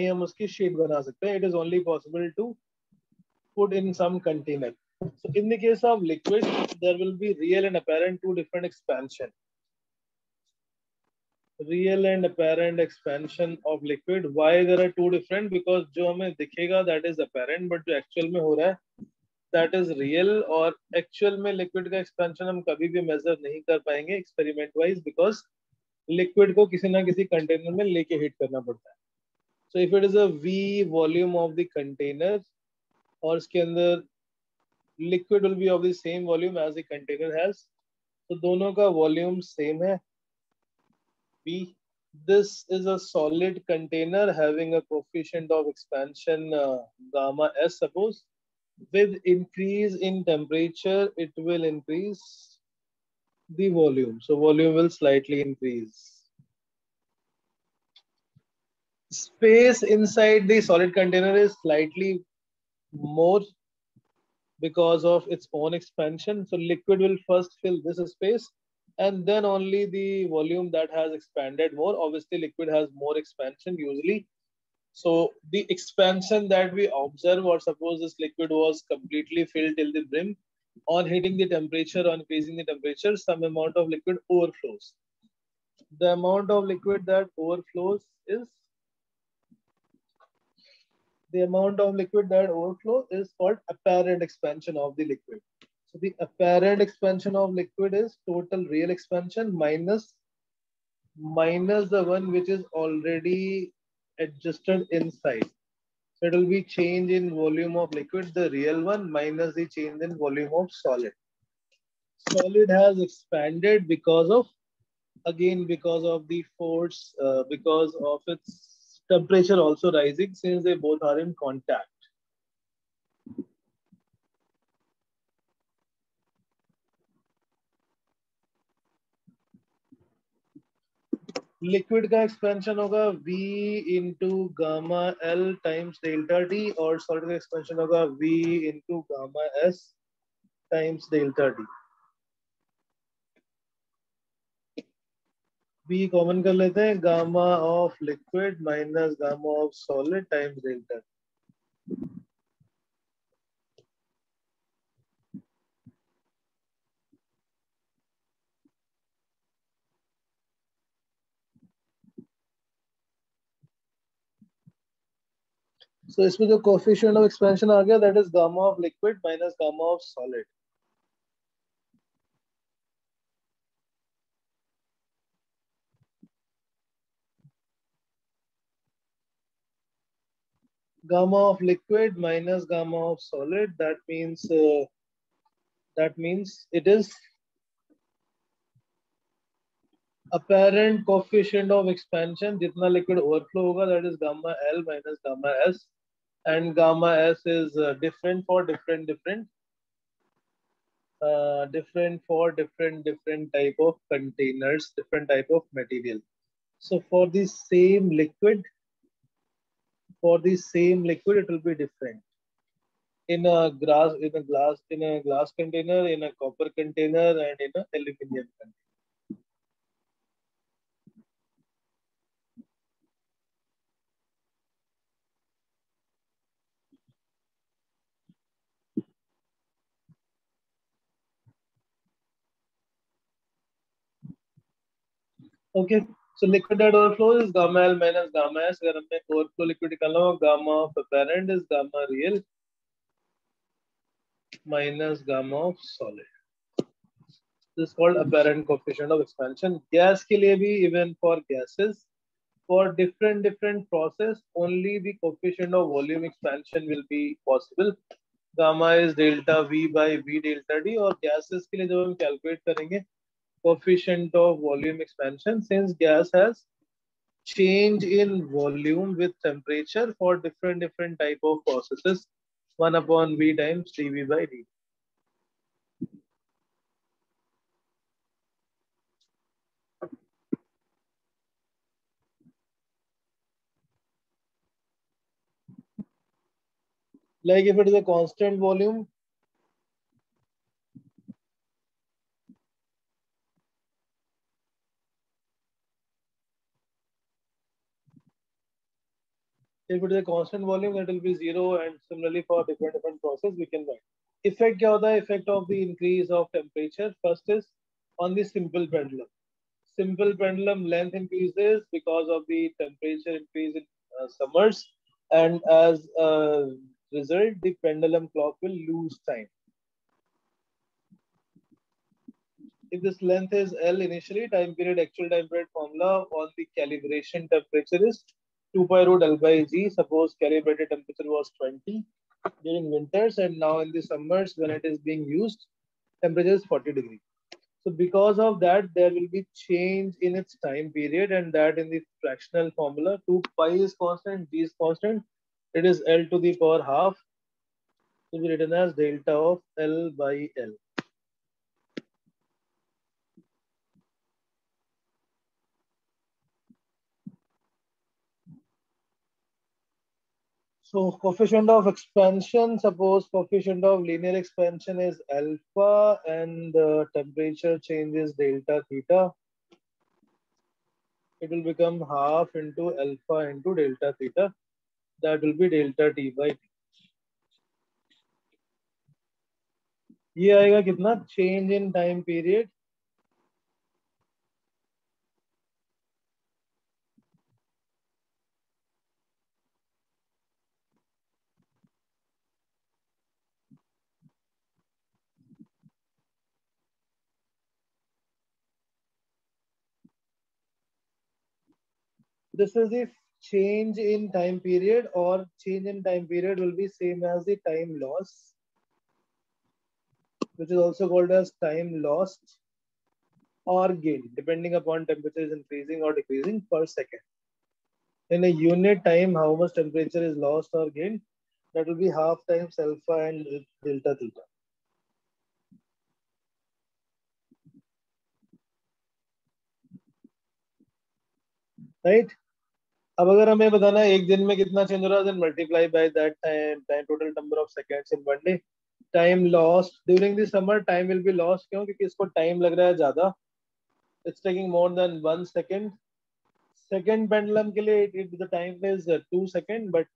हम उसकी sheet बना सकते हैं. It is only possible to put in some container. So in the case of liquid, there will be real and apparent two different expansion. Real and apparent expansion of liquid. Why there are two different? Because जो हमें दिखेगा that is apparent, but जो actual में हो रहा है that is real. और actual में liquid का expansion हम कभी भी measure नहीं कर पाएंगे experiment wise, because liquid को किसी ना किसी container में लेके heat करना पड़ता है. So if it is a V volume of the container और इसके अंदर liquid will be of the same volume as the container has, तो दोनों का volume same है. B. This is a solid container having a coefficient of expansion gamma S, suppose. With increase in temperature, it will increase the volume. So volume will slightly increase. Space inside the solid container is slightly more because of its own expansion. So liquid will first fill this space and then only the volume that has expanded more. Obviously, liquid has more expansion usually. So the expansion that we observe, or suppose this liquid was completely filled till the brim, on hitting the temperature, on increasing the temperature, some amount of liquid overflows. The amount of liquid that overflows is called apparent expansion of the liquid. So the apparent expansion of liquid is total real expansion minus the one which is already adjusted inside. So it will be change in volume of liquid, the real one, minus the change in volume of solid. Solid has expanded because of the force, because of its temperature also rising, since they both are in contact. Liquid का expansion होगा V into gamma L times delta T, और solid का expansion होगा V into gamma S times delta T. V common कर लेते हैं, gamma of liquid minus gamma of solid times delta. So इसमें जो कोएफिशिएंट ऑफ एक्सपेंशन आ गया, that is gamma of liquid minus gamma of solid. Gamma of liquid minus gamma of solid, that means it is apparent coefficient of expansion. जितना liquid overflow होगा, that is gamma L minus gamma S, and gamma S is different for different type of containers, different type of material. So for the same liquid, it will be different. In a glass container, in a copper container, and in a aluminum container. Okay, so liquid that overflows is gamma L minus gamma S. अगर हमने overflow liquid निकालना हो, gamma of apparent is gamma real minus gamma of solid. This is called apparent coefficient of expansion. Gas के लिए भी, even for gases, for different process, only the coefficient of volume expansion will be possible. Gamma is delta V by V delta D, और gases के लिए जब हम calculate करेंगे coefficient of volume expansion, since gas has change in volume with temperature for different type of processes, 1 upon V times dV by dt. Like if it is a constant volume, that will be 0, and similarly for different process we can write. Effect क्या होता है? Effect of the increase of temperature. First is on the simple pendulum. Simple pendulum length increases because of the temperature increase in summers, and as a result, the pendulum clock will lose time. If this length is L initially, time period, actual time period formula on the calibration temperature is 2 pi rho del by G. Suppose calibrated temperature was 20 during winters, and now in the summers when it is being used, temperature is 40 degrees. So because of that, there will be change in its time period, and that in the fractional formula, 2 pi is constant, G is constant. It is L to the power half, to be written as delta of L by L. So coefficient of expansion, suppose coefficient of linear expansion is alpha and the temperature change is delta theta. It will become half into alpha into delta theta. That will be delta T by T. ये आएगा कितना? Change in time period. This is the change in time period, or change in time period will be same as the time loss, which is also called as time lost or gain, depending upon temperature is increasing or decreasing per second. In a unit time, how much temperature is lost or gained? That will be half times alpha and delta theta. Right? अब अगर हमें बताना है एक दिन में कितना change हो रहा है, then multiply by that time total number of seconds in one day. Time lost during the summer, time will be lost. क्यों? क्योंकि इसको time लग रहा है ज़्यादा. It's taking more than 1 second. Second pendulum के लिए the time is 2 seconds, but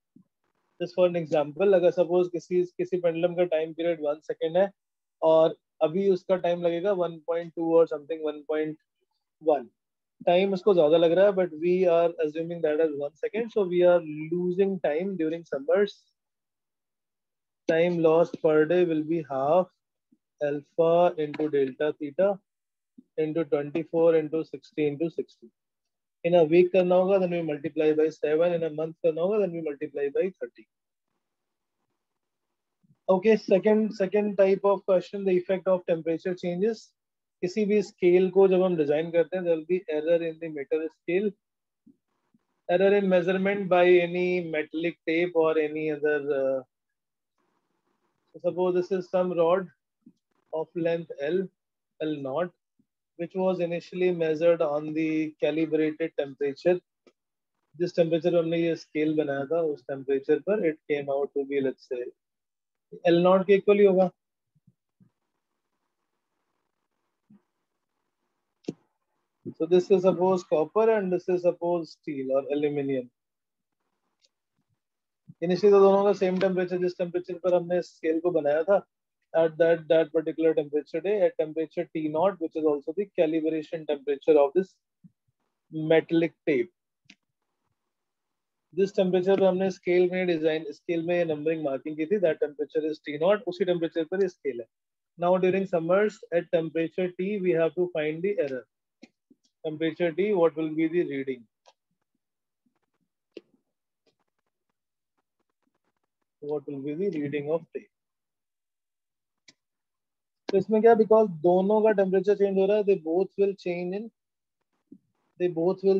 just for an example, अगर suppose किसी pendulum का time period 1 second है और अभी उसका time लगेगा 1.2 or something 1.1. Time उसको ज़्यादा लग रहा है, but we are assuming that as 1 second, so we are losing time during summers. Time lost per day will be half alpha into delta theta into 24 into 60 into 60. In a week करना होगा, then we multiply by 7. In a month करना होगा, then we multiply by 30. Okay, second type of question, the effect of temperature changes. किसी भी scale को जब हम design करते हैं, there will be error in the meter scale, error in measurement by any metallic tape or any other. Suppose this is some rod of length L naught, which was initially measured on the calibrated temperature. जिस temperature पर हमने ये scale बनाया था, उस temperature पर it came out to be, let's say, L naught के equal ही होगा. So this is suppose copper and this is suppose steel or aluminium. Initially तो दोनों का same temperature, जिस temperature पर हमने स्केल को बनाया था, at that particular temperature day, at temperature T naught, which is also the calibration temperature of this metallic tape. जिस temperature पर हमने scale में design, scale में numbering marking की थी, that temperature is T naught. उसी temperature पर ये scale है. Now during summers at temperature T, we have to find the error. Temperature T, what will be the reading? What will be the reading of T? तो इसमें क्या, because दोनों का temperature change हो रहा है, they both will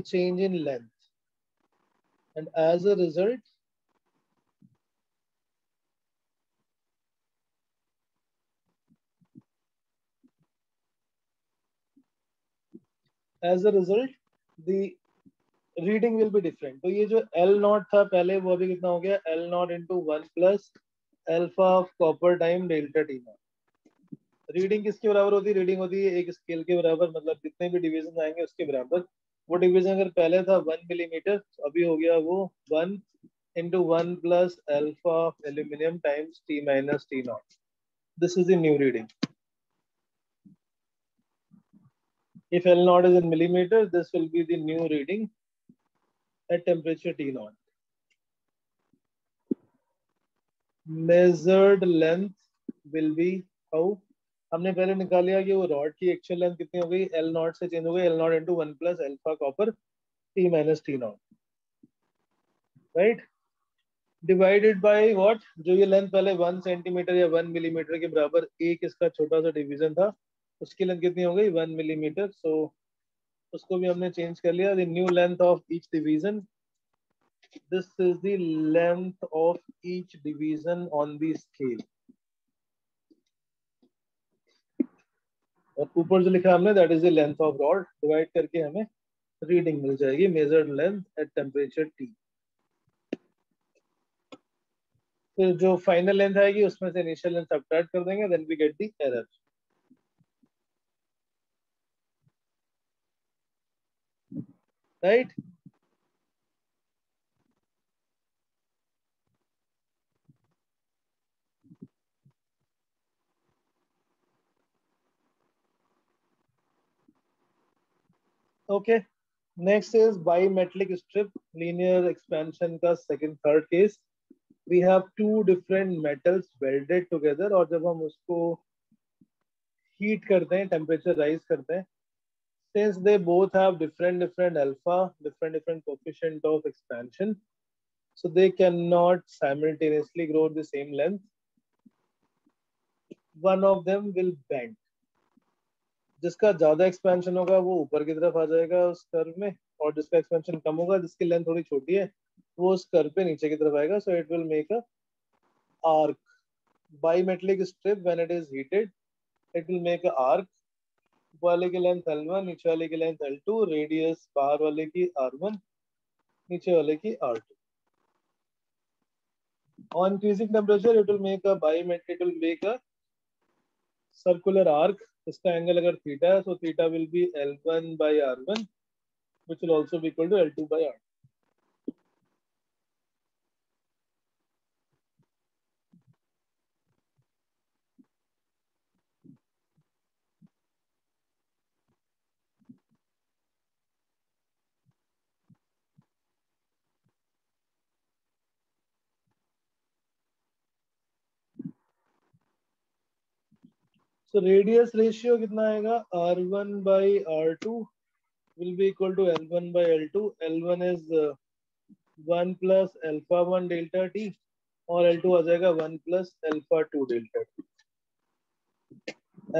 change in length, and as a result, the reading will be different. तो ये जो L naught था पहले, वो अभी कितना हो गया? L naught into 1 plus alpha of copper time delta T naught. Reading किसके बराबर होती है? रीडिंग होती है एक स्केल के बराबर, मतलब जितने भी डिवीजन आएंगे उसके बराबर. वो डिवीजन अगर पहले था 1 मिलीमीटर, अभी हो गया वो 1 into 1 plus alpha of aluminium times T minus T naught. This is the new reading. If L naught is in millimeter, this will be the new reading at temperature T naught. Measured length will be how? हमने पहले निकाल लिया कि वो rod की actual length कितनी हो गई, L naught से चेंज हो गई, L naught into 1 plus alpha copper T minus T naught, right? Divided by what? जो ये लेंथ पहले 1 सेंटीमीटर या 1 मिलीमीटर के बराबर एक इसका छोटा सा डिवीजन था, उसकी लेंथ कितनी हो गई? 1 मिलीमीटर. सो उसको भी हमने चेंज कर लिया. The new length of each division. This is the length of each division on the scale. और ऊपर जो लिखा हमने, that is the length of rod. Divide करके हमें रीडिंग मिल जाएगी, measured length at temperature T. फिर जो फाइनल लेंथ आएगी उसमें से इनिशियल लेंथ सब्ट्रैक्ट कर देंगे, then we get the error. Right? Okay, next is biometric strip linear expansion का second third case. We have two different metals welded together, और जब हम उसको हीट करते हैं, टेम्परेचर राइज करते हैं, since they both have different alpha, different coefficient of expansion, so they cannot simultaneously grow the same length. One of them will bend. जिसका ज्यादा एक्सपेंशन होगा वो ऊपर की तरफ आ जाएगा उस कर्व में, और जिसका एक्सपेंशन कम होगा, जिसकी लेंथ थोड़ी छोटी है, वो उस कर्व पे नीचे की तरफ आएगा. So it will make a arc. Biometric strip when it is heated, it will make a arc. वाले की लेंथ L1, नीचे वाले की लेंथ L2, रेडियस बाहर वाले की R1, नीचे वाले की R2. On increasing temperature, it will make a biometric, it will make a circular arc. इसका एंगल अगर थीटा है, so theta will be L1 by R1, which will also be equal to L2 by R2. So radius ratio कितना आएगा? R1 by R2 will be equal to L1 by L2. L1 is 1 plus alpha 1 delta T, और L2 आ जाएगा 1 plus alpha 2 delta T.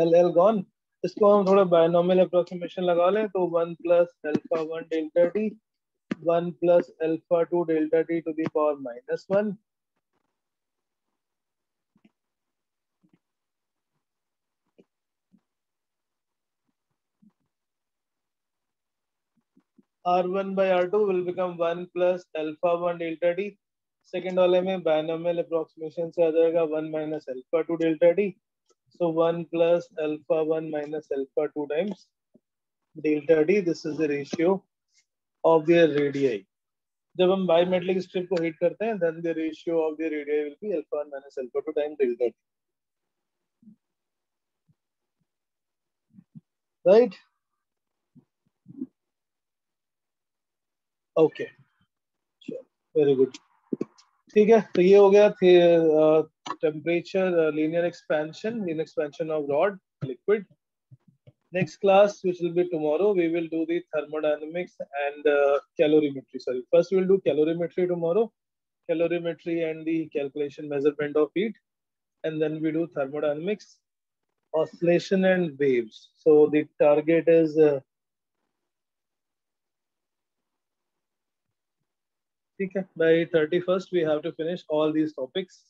L gone. इसको हम थोड़ा binomial approximation लगा लें, तो 1 plus alpha 1 delta T, 1 plus alpha 2 delta T to the power minus 1. R1 by R2 will become 1 plus alpha 1 delta T. Second वाले में binomial approximation से आ जाएगा 1 minus alpha 2 delta T. So 1 plus alpha 1 minus alpha 2 times delta T. This is the ratio of their radii. जब हम biometric strip को heat करते हैं, then the ratio of the radii will be alpha 1 minus alpha 2 times delta T. Right? Okay. Sure. Very good. ठीक है, तो ये हो गया temperature linear expansion of rod liquid. Next class, which will be tomorrow, we will do the thermodynamics and calorimetry. Sorry, first we will do calorimetry tomorrow, calorimetry and the calculation measurement of heat, and then we do thermodynamics, oscillation and waves. So the target is okay, by 31st we have to finish all these topics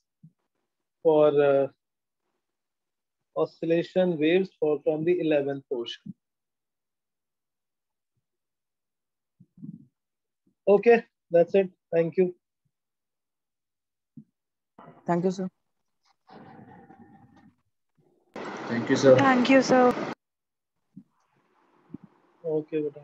for oscillation waves from the 11th portion. Okay, that's it. Thank you. Thank you, sir. Thank you, sir. Thank you, sir. Okay, beta.